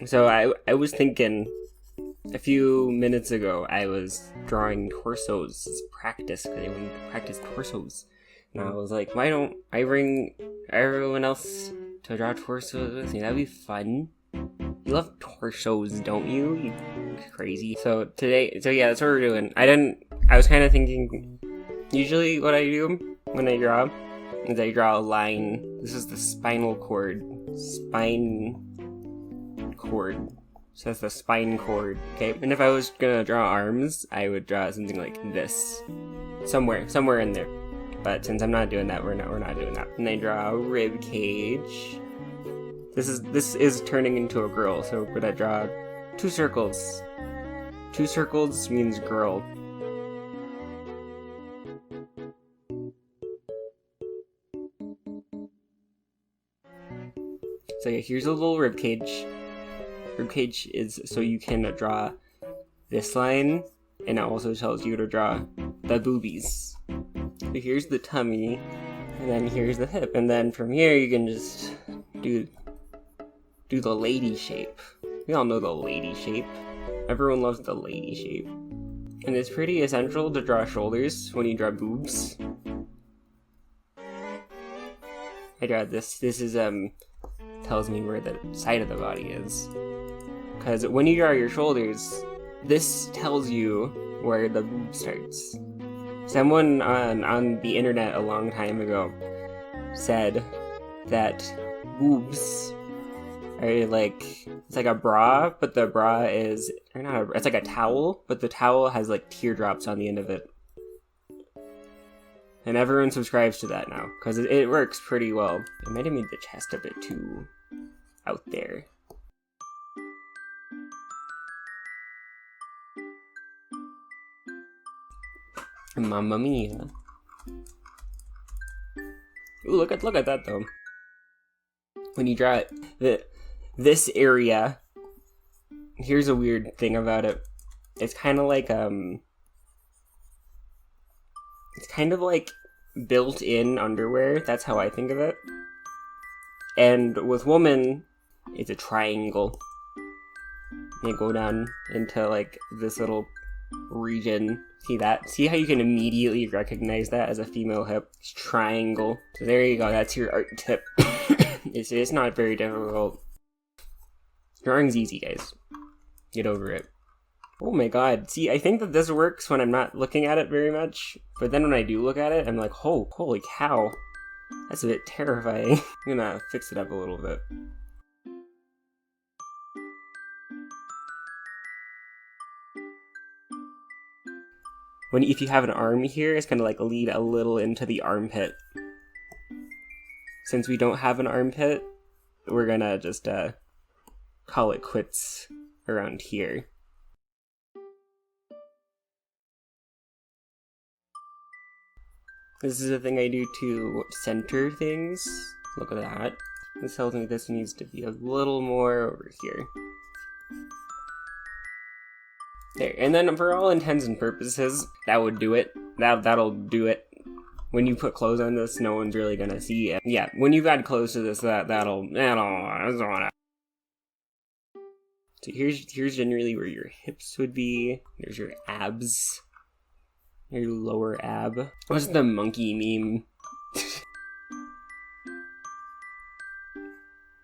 So I was thinking a few minutes ago I was drawing torsos as practice because I wanted to practice torsos. And I was like, why don't I bring everyone else to draw torsos with me? That'd be fun. You love torsos, don't you? You crazy. So yeah, that's what we're doing. I was kind of thinking, usually what I do when I draw is I draw a line. This is the spinal cord. So that's the spine cord, okay? And if I was gonna draw arms, I would draw something like this. Somewhere in there. But since I'm not doing that, we're not doing that. And I draw a rib cage. This is turning into a girl, so we're gonna draw 2 circles. 2 circles means girl. So yeah, here's a little rib cage. Rib cage is so you can draw this line, and it also tells you to draw the boobies. So here's the tummy, and then here's the hip, and then from here you can just do the lady shape. We all know the lady shape. Everyone loves the lady shape. And it's pretty essential to draw shoulders when you draw boobs. I draw this. This is tells me where the side of the body is. Because when you draw your shoulders, this tells you where the boob starts. Someone on the internet a long time ago said that boobs are like, it's like a bra, but the bra is, or not it's like a towel, but the towel has like teardrops on the end of it. And everyone subscribes to that now, because it works pretty well. It might have made the chest a bit too out there. Mamma mia. Ooh, look at that though. When you draw it, this area, here's a weird thing about it. It's kind of like built-in underwear. That's how I think of it. And with woman, it's a triangle. You go down into like this little region. See that? See how you can immediately recognize that as a female hip? It's triangle. So there you go. That's your art tip. It's not very difficult. Drawing's easy, guys. Get over it. Oh my god. See, I think that this works when I'm not looking at it very much. But then when I do look at it, I'm like, oh, holy cow. That's a bit terrifying. I'm gonna fix it up a little bit. If you have an arm here, it's gonna like lead a little into the armpit. Since we don't have an armpit, we're gonna just call it quits around here. This is a thing I do to center things. Look at that. This tells me this needs to be a little more over here. There, and then for all intents and purposes, that would do it. That'll do it. When you put clothes on this, no one's really gonna see it. Yeah, when you've add clothes to this, that'll. So here's generally where your hips would be. There's your abs. Your lower ab. What's the monkey meme?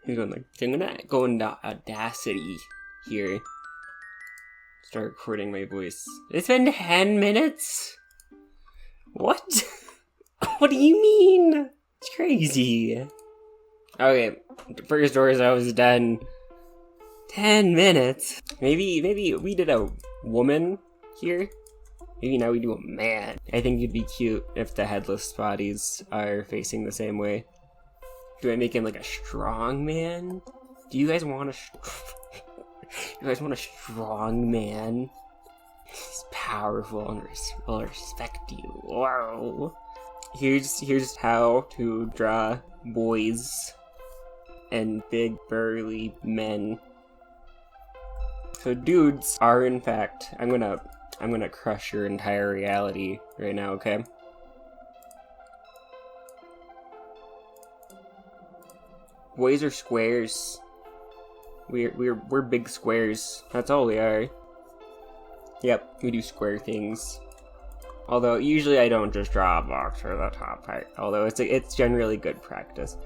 He's going like, I'm gonna go into Audacity here. Start recording my voice. It's been 10 minutes? What? What do you mean? It's crazy. Okay, first doors I was done. 10 minutes? Maybe we did a woman here? Maybe now we do a man. I think it'd be cute if the headless bodies are facing the same way. Do I make him like a strong man? Do you guys want a strong man? He's powerful and will respect you. Wow. Here's how to draw boys and big burly men. So dudes are in fact, I'm gonna crush your entire reality right now, okay? Boys are squares. We're big squares. That's all we are. Yep, we do square things. Although usually I don't just draw a box for the top part. Although it's generally good practice,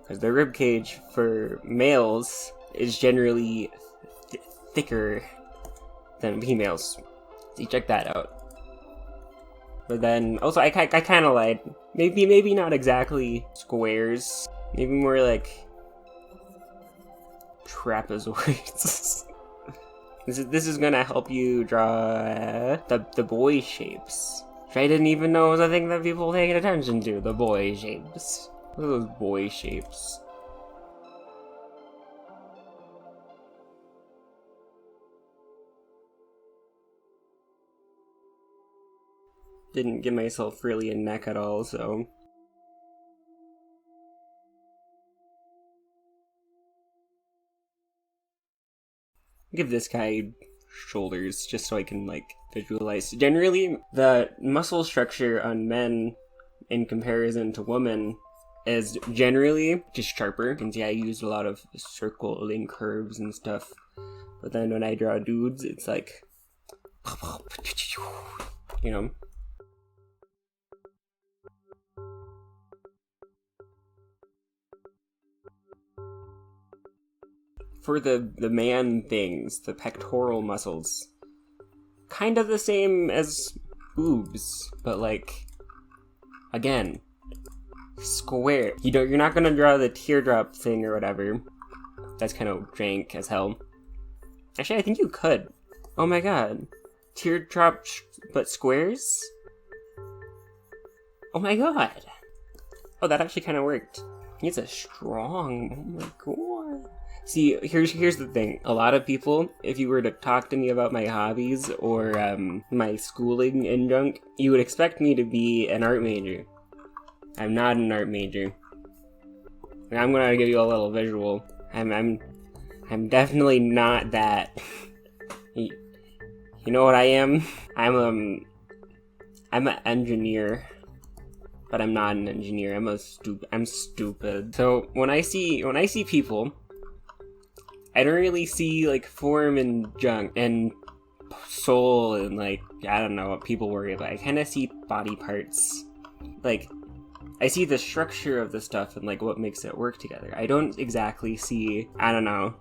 because the rib cage for males is generally thicker than females. So you check that out. But then also I kind of lied. Maybe not exactly squares. Maybe more like trapezoids. This is gonna help you draw the boy shapes. Which I didn't even know was a thing that people paid attention to. The boy shapes. What are those boy shapes? Didn't give myself really a neck at all, so... Give this guy shoulders, just so I can, like, visualize. Generally, the muscle structure on men, in comparison to women, is generally just sharper. You can see I used a lot of circling curves and stuff. But then when I draw dudes, it's like... You know? For the man things, the pectoral muscles, kind of the same as boobs, but like, again, square. You're not gonna draw the teardrop thing or whatever. That's kind of jank as hell. Actually, I think you could. Oh my god. Teardrop, but squares? Oh my god. Oh, that actually kind of worked. It's a strong, oh my god. See, here's the thing. A lot of people, if you were to talk to me about my hobbies or my schooling and junk, you would expect me to be an art major. I'm not an art major. And I'm gonna give you a little visual. I'm definitely not that. You know what I am? I'm an engineer. But I'm not an engineer. I'm stupid. So when I see people, I don't really see like form and junk and soul and like, I don't know what people worry about. I kind of see body parts. Like, I see the structure of the stuff and like what makes it work together. I don't exactly see, I don't know,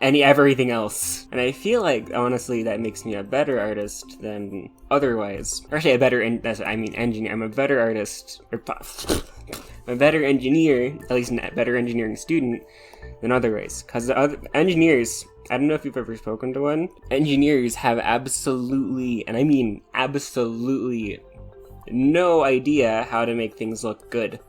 everything else. And I feel like, honestly, that makes me a better artist than otherwise. Or actually, engineer. I'm a better artist, or a better engineer, at least a better engineering student than otherwise. Because the other engineers, I don't know if you've ever spoken to one, engineers have absolutely, and I mean absolutely, no idea how to make things look good.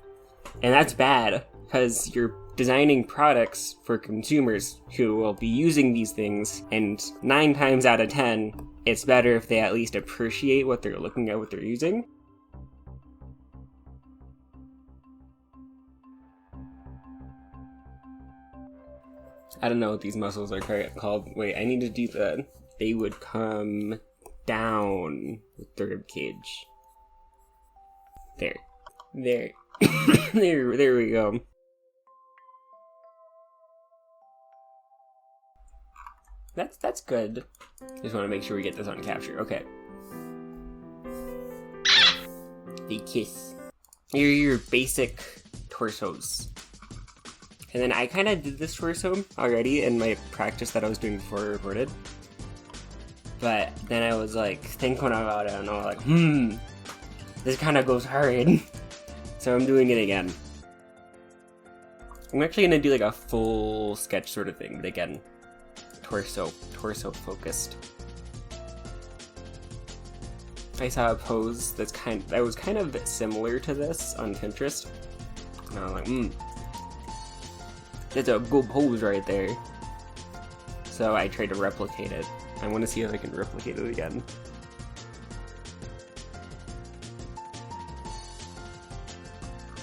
And that's bad, because you're designing products for consumers who will be using these things, and 9 times out of 10, it's better if they at least appreciate what they're looking at, what they're using. I don't know what these muscles are called. Wait, I need to do the... They would come down with the rib cage. There. There we go. That's good. Just want to make sure we get this on capture. Okay. The kiss. Here are your basic torsos. And then I kind of did this torso already in my practice that I was doing before I recorded. But then I was like thinking about it and I was like, this kind of goes hard. So I'm doing it again. I'm actually gonna do like a full sketch sort of thing, but again, torso focused. I saw a pose that was kind of similar to this on Pinterest, and I was like, that's a good pose right there. So I tried to replicate it. I want to see if I can replicate it again.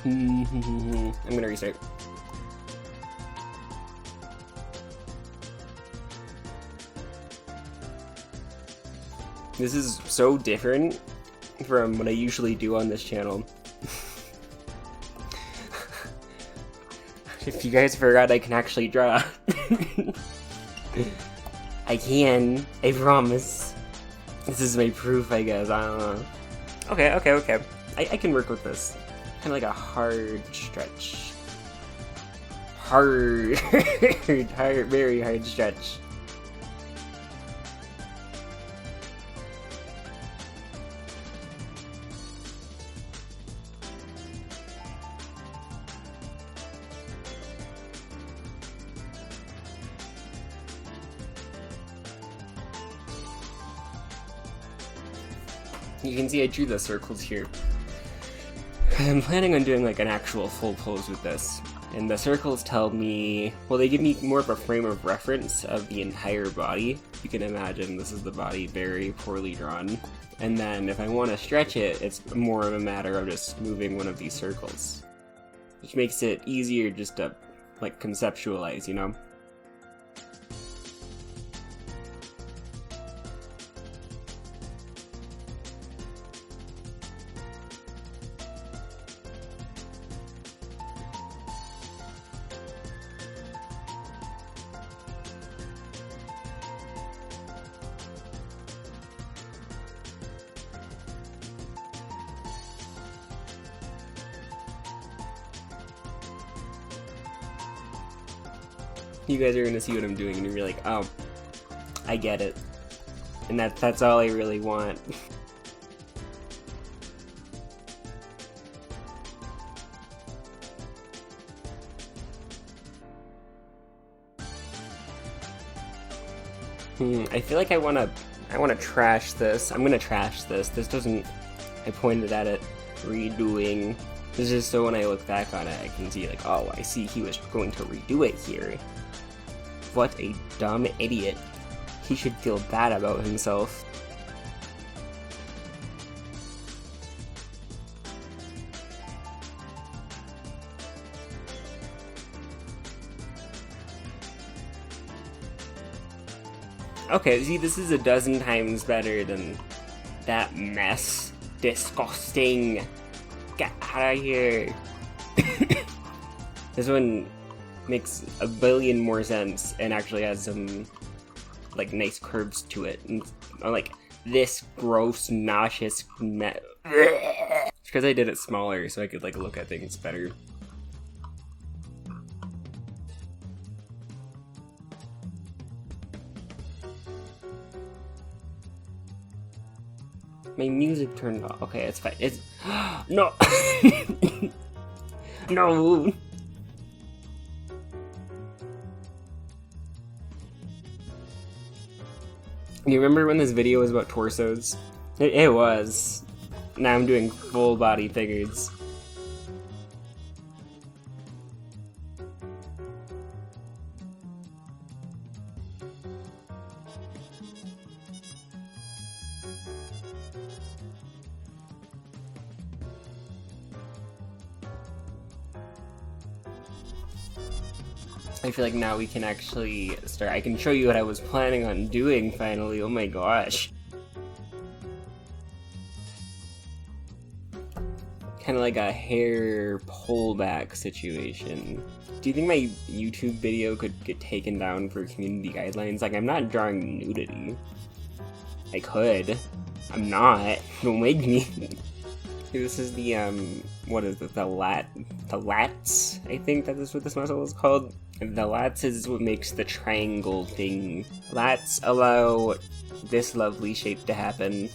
I'm gonna restart. This is so different from what I usually do on this channel. If you guys forgot, I can actually draw. I can. I promise. This is my proof, I guess. I don't know. Okay. I can work with this. Kind of like a hard stretch. Hard. Very hard stretch. You can see I drew the circles here. I'm planning on doing like an actual full pose with this. And the circles tell me, well, they give me more of a frame of reference of the entire body. You can imagine this is the body very poorly drawn. And then if I want to stretch it, it's more of a matter of just moving one of these circles. Which makes it easier just to like conceptualize, you know? You guys are gonna see what I'm doing and you're like, oh, I get it. And that's all I really want. I feel like I wanna trash this. I'm gonna trash this. This doesn't, I pointed at it, redoing. This is so when I look back on it, I can see like, oh, I see he was going to redo it here. What a dumb idiot. He should feel bad about himself. Okay, see, this is a dozen times better than that mess. Disgusting. Get out of here. This one makes a billion more sense and actually has some like nice curves to it. And like this gross, nauseous mess. It's because I did it smaller so I could like look at things better. My music turned off. Okay, it's fine. It's no. No. You remember when this video was about torsos? It was. Now I'm doing full body figures. I feel like now we can actually start. I can show you what I was planning on doing finally. Oh my gosh. Kind of like a hair pullback situation. Do you think my YouTube video could get taken down for community guidelines? Like, I'm not drawing nudity. I could. I'm not. Don't make me. This is the, what is it? The lats? I think that is what this muscle is called. The lats is what makes the triangle thing. Lats allow this lovely shape to happen.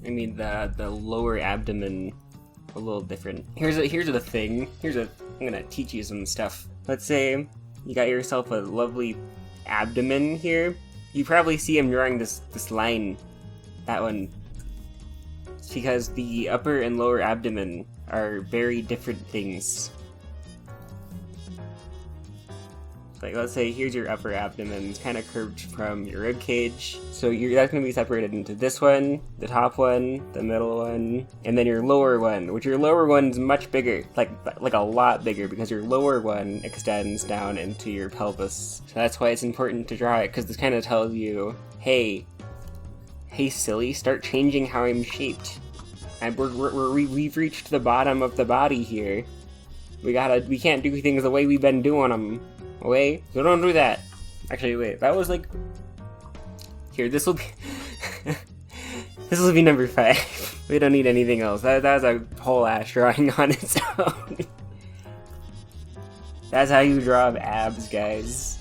I mean, the lower abdomen, a little different. Here's the thing. I'm gonna teach you some stuff. Let's say you got yourself a lovely abdomen here. You probably see him drawing this line. That one. It's because the upper and lower abdomen are very different things. Like, let's say here's your upper abdomen. It's kind of curved from your rib cage. So that's going to be separated into this one, the top one, the middle one, and then your lower one, which your lower one's much bigger, like a lot bigger, because your lower one extends down into your pelvis. So that's why it's important to draw it, because this kind of tells you, hey, hey silly, start changing how I'm shaped. We've reached the bottom of the body here. We can't do things the way we've been doing them. Okay? So don't do that. Actually, wait, that was like... Here, this will be... This will be number 5. We don't need anything else. That's a whole ass drawing on its own. That's how you draw abs, guys.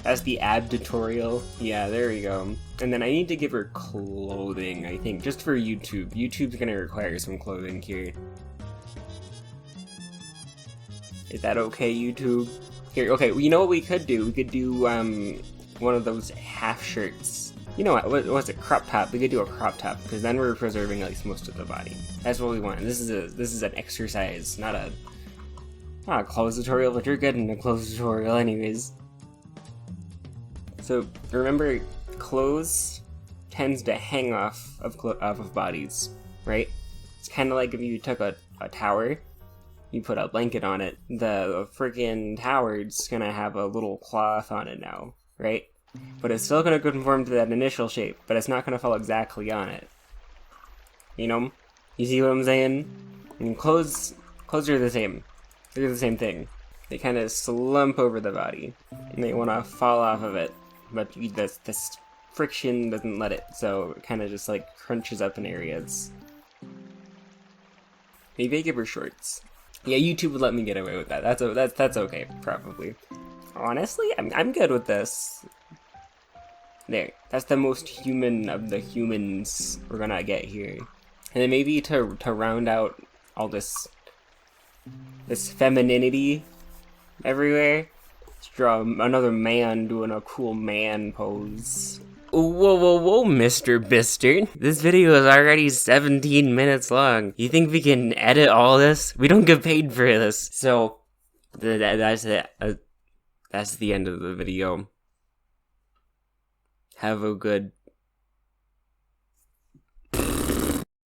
That's the ab tutorial. Yeah, there we go. And then I need to give her clothing, I think, just for YouTube. YouTube's gonna require some clothing here. Is that okay, YouTube? Here, okay, well, you know what we could do? We could do, one of those half shirts. You know what was it? Crop top. We could do a crop top, because then we're preserving at least most of the body. That's what we want. This is an exercise, not a clothes tutorial, but you're good in a clothes tutorial anyways. So remember, clothes tends to hang off of bodies, right? It's kind of like if you took a tower, you put a blanket on it, the freaking tower's gonna have a little cloth on it now, right? But it's still gonna conform to that initial shape, but it's not gonna fall exactly on it. You know? You see what I'm saying? And clothes are the same. They're the same thing. They kind of slump over the body, and they want to fall off of it, but this friction doesn't let it, so it kind of just like crunches up in areas. Maybe I give her shorts. Yeah, YouTube would let me get away with that. That's okay, probably. Honestly, I'm good with this. There, that's the most human of the humans we're gonna get here. And then maybe to round out all this femininity everywhere, let's draw another man doing a cool man pose. Whoa, Mr. Bister. This video is already 17 minutes long. You think we can edit all this? We don't get paid for this. So, that's it. That's the end of the video. Have a good